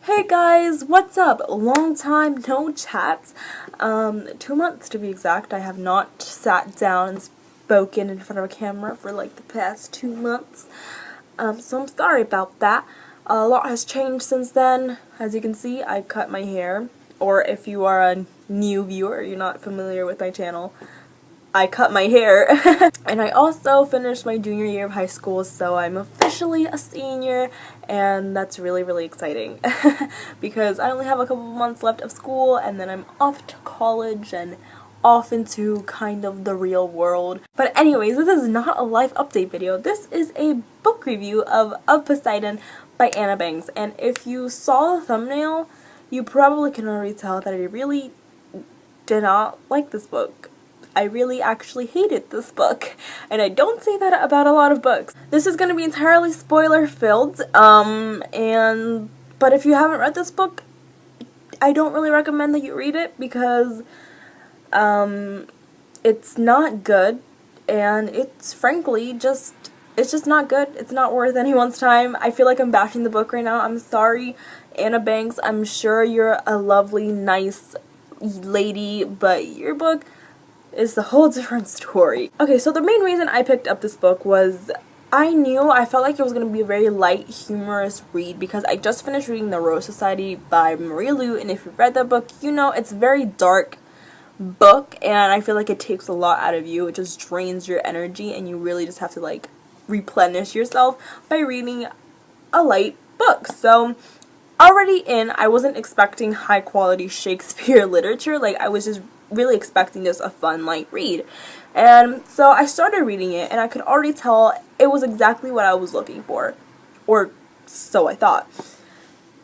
Hey guys, what's up? Long time no chats. 2 months to be exact. I have not sat down and spoken in front of a camera for like the past 2 months. So I'm sorry about that. A lot has changed since then. As you can see, I cut my hair. Or if you are a new viewer, you're not familiar with my channel, I cut my hair. And I also finished my junior year of high school, so I'm officially a senior, and that's really exciting because I only have a couple of months left of school, and then I'm off to college and off into kind of the real world. But anyways, this is not a life update video. This is a book review of Poseidon by Anna Banks, and if you saw the thumbnail, you probably can already tell that I really did not like this book. I really actually hated this book, and I don't say that about a lot of books. This is going to be entirely spoiler filled, but if you haven't read this book, I don't really recommend that you read it because it's not good, and it's frankly it's just not good. It's not worth anyone's time. I feel like I'm bashing the book right now. I'm sorry, Anna Banks. I'm sure you're a lovely, nice lady, but your book is a whole different story. Okay, so the main reason I picked up this book was I felt like it was going to be a very light, humorous read because I just finished reading The Rose Society by Marie Lu, and if you've read that book, you know it's a very dark book, and I feel like it takes a lot out of you. It just drains your energy, and you really just have to like replenish yourself by reading a light book. So already I wasn't expecting high quality Shakespeare literature. Like, I was just really expecting just a fun light read, and so I started reading it, and I could already tell it was exactly what I was looking for, or so I thought.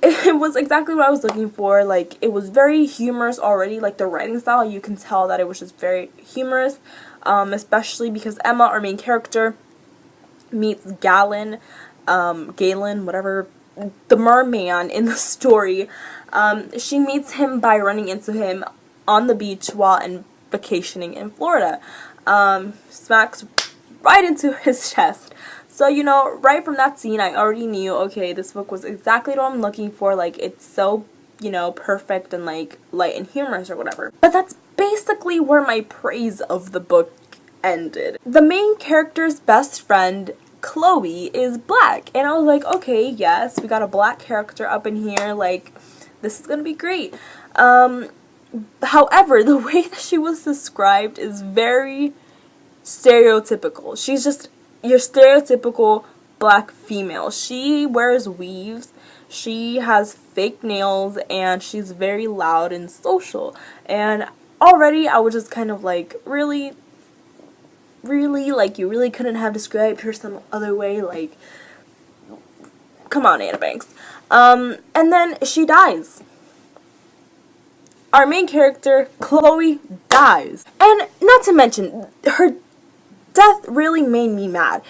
It was exactly what I was looking for. Like, it was very humorous already. Like, the writing style, you can tell that it was just very humorous, especially because Emma, our main character, meets Galen, whatever, the merman in the story. She meets him by running into him on the beach while vacationing in Florida. Smacks right into his chest. So, you know, right from that scene, I already knew, okay, this book was exactly what I'm looking for. Like, it's so, you know, perfect and, like, light and humorous or whatever. But that's basically where my praise of the book ended. The main character's best friend, Chloe, is black. And I was like, okay, yes, we got a black character up in here. Like, this is gonna be great. However, the way that she was described is very stereotypical. She's just your stereotypical black female. She wears weaves, she has fake nails, and she's very loud and social. And already I was just kind of like, really, like, you really couldn't have described her some other way. Like, come on, Anna Banks. And then she dies. Our main character, Chloe, dies. And not to mention, her death really made me mad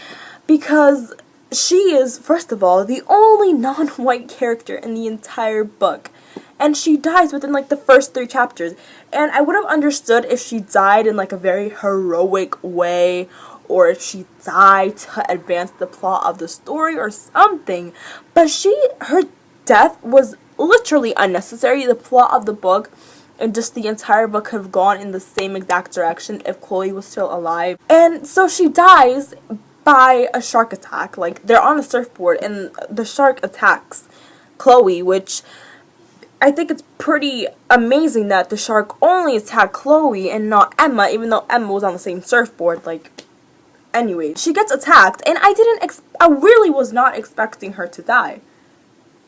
because she is, first of all, the only non-white character in the entire book. And she dies within like the first 3 chapters. And I would have understood if she died in like a very heroic way, or if she died to advance the plot of the story or something. But her death was literally unnecessary. The plot of the book and just the entire book could have gone in the same exact direction if Chloe was still alive. And so she dies by a shark attack. Like, they're on a surfboard and the shark attacks Chloe, which I think it's pretty amazing that the shark only attacked Chloe and not Emma, even though Emma was on the same surfboard. Like, anyway, she gets attacked, and I really was not expecting her to die.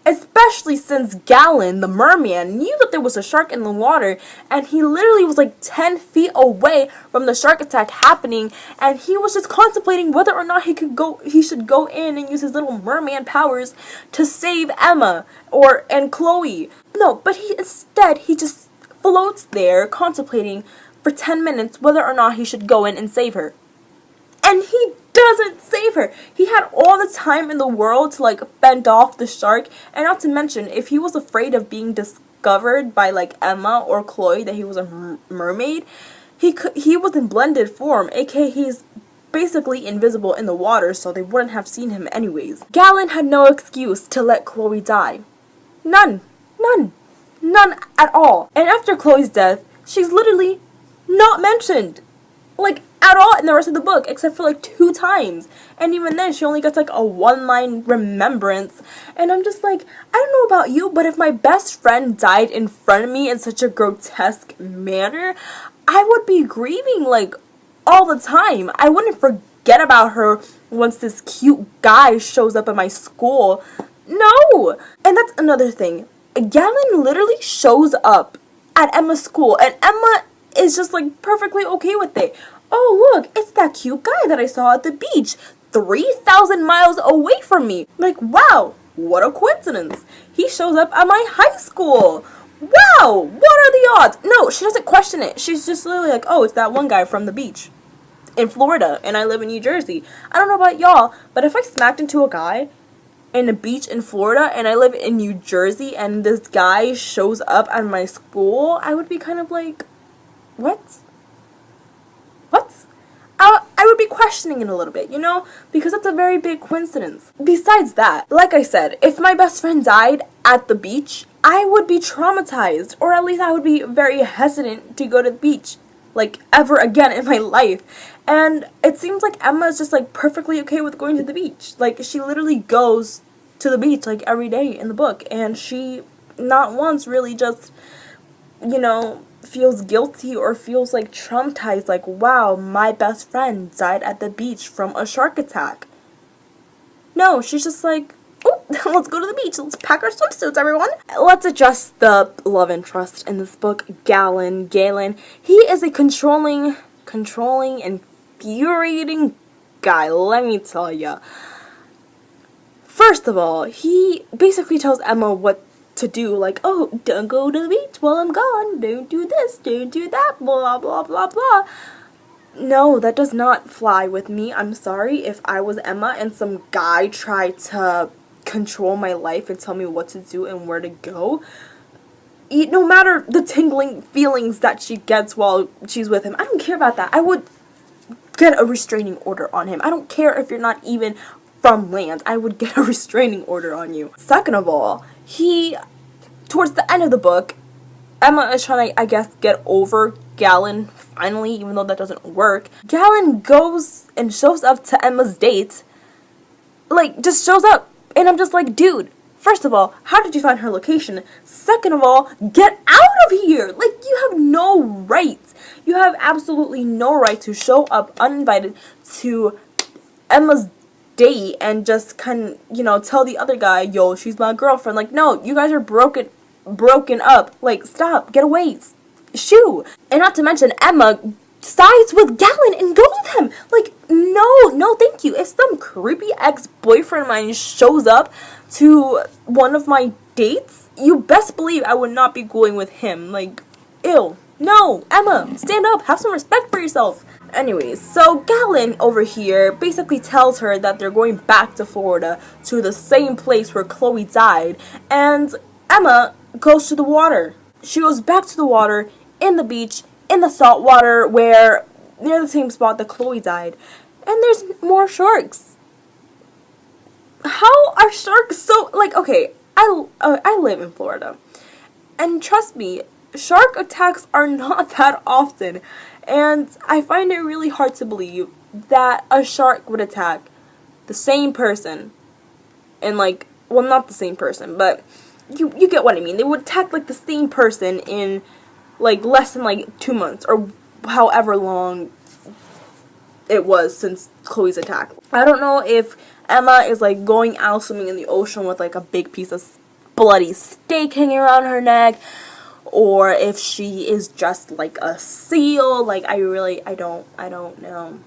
Especially since Galen, the merman, knew that there was a shark in the water, and he literally was like 10 feet away from the shark attack happening, and he was just contemplating whether or not he should go in and use his little merman powers to save Emma and Chloe. No, but instead he just floats there contemplating for 10 minutes whether or not he should go in and save her. And he doesn't save her. He had all the time in the world to like fend off the shark, and not to mention, if he was afraid of being discovered by like Emma or Chloe that he was a mermaid, he was in blended form, aka he's basically invisible in the water, so they wouldn't have seen him anyways. Galen had no excuse to let Chloe die. None. None. None at all. And after Chloe's death, she's literally not mentioned. Like, at all in the rest of the book, except for, like, 2 times. And even then, she only gets, like, a 1-line remembrance. And I'm just like, I don't know about you, but if my best friend died in front of me in such a grotesque manner, I would be grieving, like, all the time. I wouldn't forget about her once this cute guy shows up at my school. No! And that's another thing. Galen literally shows up at Emma's school, and Emma is just, like, perfectly okay with it. Oh, look, it's that cute guy that I saw at the beach 3,000 miles away from me. Like, wow, what a coincidence. He shows up at my high school. Wow, what are the odds? No, she doesn't question it. She's just literally like, oh, it's that one guy from the beach in Florida, and I live in New Jersey. I don't know about y'all, but if I smacked into a guy in a beach in Florida and I live in New Jersey and this guy shows up at my school, I would be kind of like, what? I would be questioning it a little bit, you know, because that's a very big coincidence. Besides that, like I said, if my best friend died at the beach, I would be traumatized, or at least I would be very hesitant to go to the beach, like, ever again in my life. And it seems like Emma is just, like, perfectly okay with going to the beach. Like, she literally goes to the beach, like, every day in the book, and she not once really just, you know, feels guilty or feels, like, traumatized, like, wow, my best friend died at the beach from a shark attack. No, she's just like, oh, let's go to the beach, let's pack our swimsuits, everyone. Let's address the love interest in this book, Galen. He is a controlling, infuriating guy, let me tell ya. First of all, he basically tells Emma what to do, like, oh, don't go to the beach while I'm gone, don't do this, don't do that, blah, blah, blah, blah. No, that does not fly with me. I'm sorry if I was Emma and some guy tried to control my life and tell me what to do and where to go. No matter the tingling feelings that she gets while she's with him, I don't care about that. I would get a restraining order on him. I don't care if you're not even from land. I would get a restraining order on you. Second of all, towards the end of the book, Emma is trying to, I guess, get over Galen, finally, even though that doesn't work. Galen goes and shows up to Emma's date, like, just shows up, and I'm just like, dude, first of all, how did you find her location? Second of all, get out of here! Like, you have no right. You have absolutely no right to show up uninvited to Emma's date and just tell the other guy, yo, she's my girlfriend. Like, no, you guys are broken up. Like, stop, get away, shoo. And not to mention, Emma sides with Galen and goes with him. Like, no, thank you. If some creepy ex-boyfriend of mine shows up to one of my dates, you best believe I would not be going with him. Like, ew. No, Emma, stand up, have some respect for yourself. Anyways, so Galen over here basically tells her that they're going back to Florida, to the same place where Chloe died, and Emma goes to the water. She goes back to the water, in the beach, in the salt water, where, near the same spot that Chloe died, and there's more sharks. How are sharks so, like, okay, I live in Florida, and trust me, shark attacks are not that often, and I find it really hard to believe that a shark would attack the same person, and, like, well, not the same person, but you get what I mean. They would attack, like, the same person in, like, less than, like, 2 months, or however long it was since Chloe's attack. I don't know if Emma is, like, going out swimming in the ocean with, like, a big piece of bloody steak hanging around her neck, or if she is just like a seal. Like, I don't know.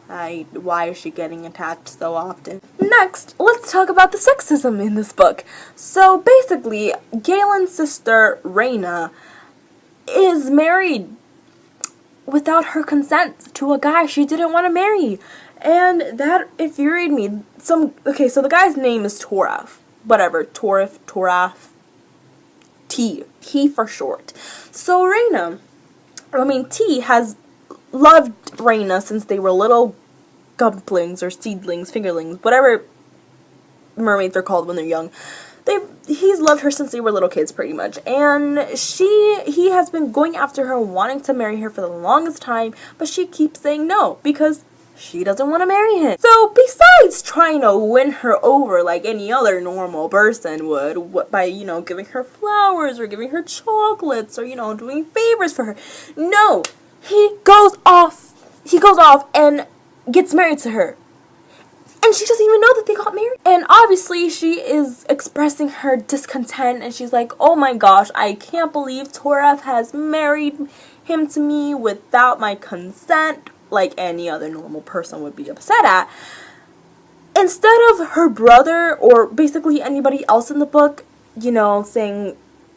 Why is she getting attacked so often? Next, let's talk about the sexism in this book. So basically, Galen's sister, Raina, is married without her consent to a guy she didn't want to marry. And that infuriated me. Okay, so the guy's name is Toraf. Whatever, Toraf. T for short. So T has loved Raina since they were little gumplings or seedlings, fingerlings, whatever mermaids are called when they're young. They've he's loved her since they were little kids, pretty much, and he has been going after her, wanting to marry her for the longest time, but she keeps saying no, because she doesn't want to marry him. So besides trying to win her over like any other normal person would, by, you know, giving her flowers, or giving her chocolates, or, you know, doing favors for her, no, he goes off and gets married to her. And she doesn't even know that they got married. And obviously she is expressing her discontent, and she's like, oh my gosh, I can't believe Toref has married him to me without my consent, like any other normal person would be upset at. Instead of her brother, or basically anybody else in the book, you know,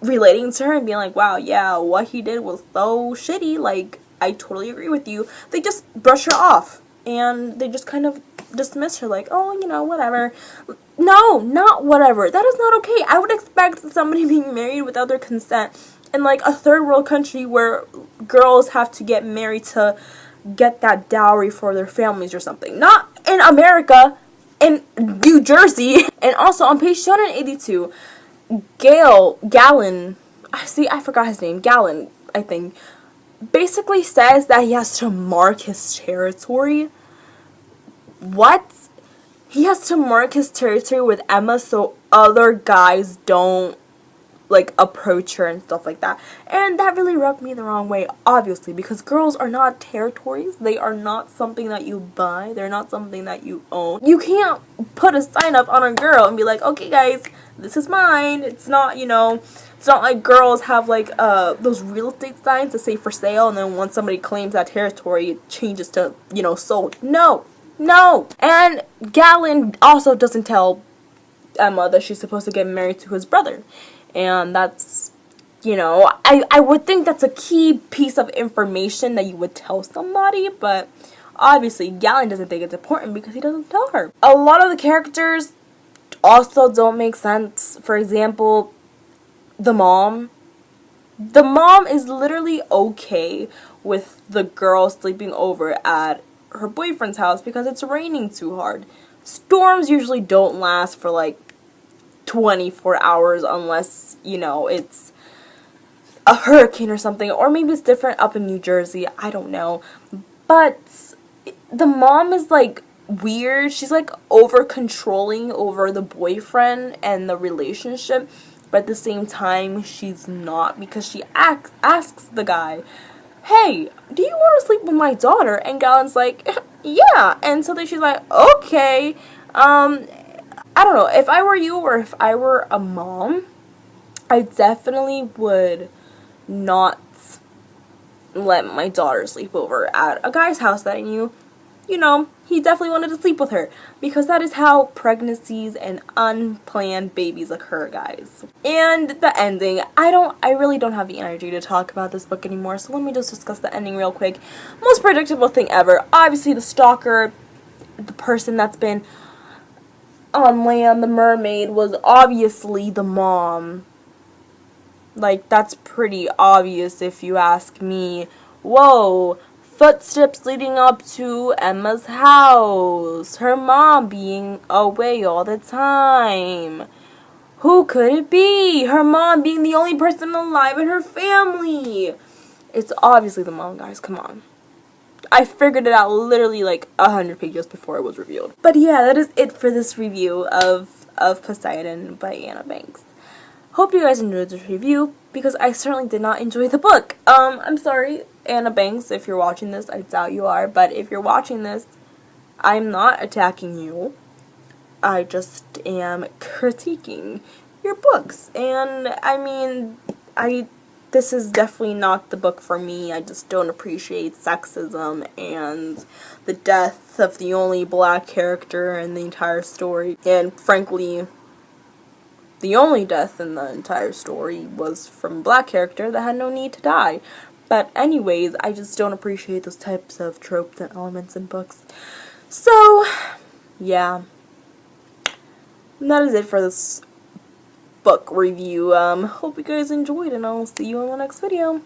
relating to her and being like, wow, yeah, what he did was so shitty, like, I totally agree with you, they just brush her off. And they just kind of dismiss her like, oh, you know, whatever. No, not whatever. That is not okay. I would expect somebody being married without their consent in like a third world country where girls have to get married to get that dowry for their families or something. Not in America, in New Jersey. And also on page 282, Galen, I forgot his name, Galen, I think, basically says that he has to mark his territory. What? He has to mark his territory with Emma so other guys don't, like, approach her and stuff like that. And that really rubbed me the wrong way, obviously, because girls are not territories. They are not something that you buy. They're not something that you own. You can't put a sign up on a girl and be like, okay guys, this is mine. It's not, you know, it's not like girls have like those real estate signs that say for sale, and then once somebody claims that territory, it changes to, you know, sold. No. No. And Galen also doesn't tell Emma that she's supposed to get married to his brother. And that's, you know, I would think that's a key piece of information that you would tell somebody, but obviously Galen doesn't think it's important because he doesn't tell her. A lot of the characters also don't make sense. For example, the mom. The mom is literally okay with the girl sleeping over at her boyfriend's house because it's raining too hard. Storms usually don't last for like 24 hours unless, you know, it's a hurricane or something, or maybe it's different up in New Jersey, I don't know. But the mom is like weird. She's like over controlling over the boyfriend and the relationship, but at the same time she's not, because she asks the guy, hey, do you want to sleep with my daughter? And Galen's like, yeah. And so then she's like, okay, I don't know, if I were you or if I were a mom, I definitely would not let my daughter sleep over at a guy's house that I knew, you know, he definitely wanted to sleep with her, because that is how pregnancies and unplanned babies occur, guys. And the ending, I really don't have the energy to talk about this book anymore, so let me just discuss the ending real quick. Most predictable thing ever. Obviously the stalker, the person that's been on land, the mermaid, was obviously the mom. Like, that's pretty obvious if you ask me. Whoa, footsteps leading up to Emma's house. Her mom being away all the time. Who could it be? Her mom being the only person alive in her family. It's obviously the mom, guys. Come on. I figured it out literally like 100 pages before it was revealed. But yeah, that is it for this review of Poseidon by Anna Banks. Hope you guys enjoyed this review, because I certainly did not enjoy the book. I'm sorry, Anna Banks, if you're watching this. I doubt you are, but if you're watching this, I'm not attacking you. I just am critiquing your books. And I mean, this is definitely not the book for me. I just don't appreciate sexism and the death of the only black character in the entire story. And frankly, the only death in the entire story was from a black character that had no need to die. But anyways, I just don't appreciate those types of tropes and elements in books. So, yeah. And that is it for this book review. Hope you guys enjoyed, and I'll see you in the next video.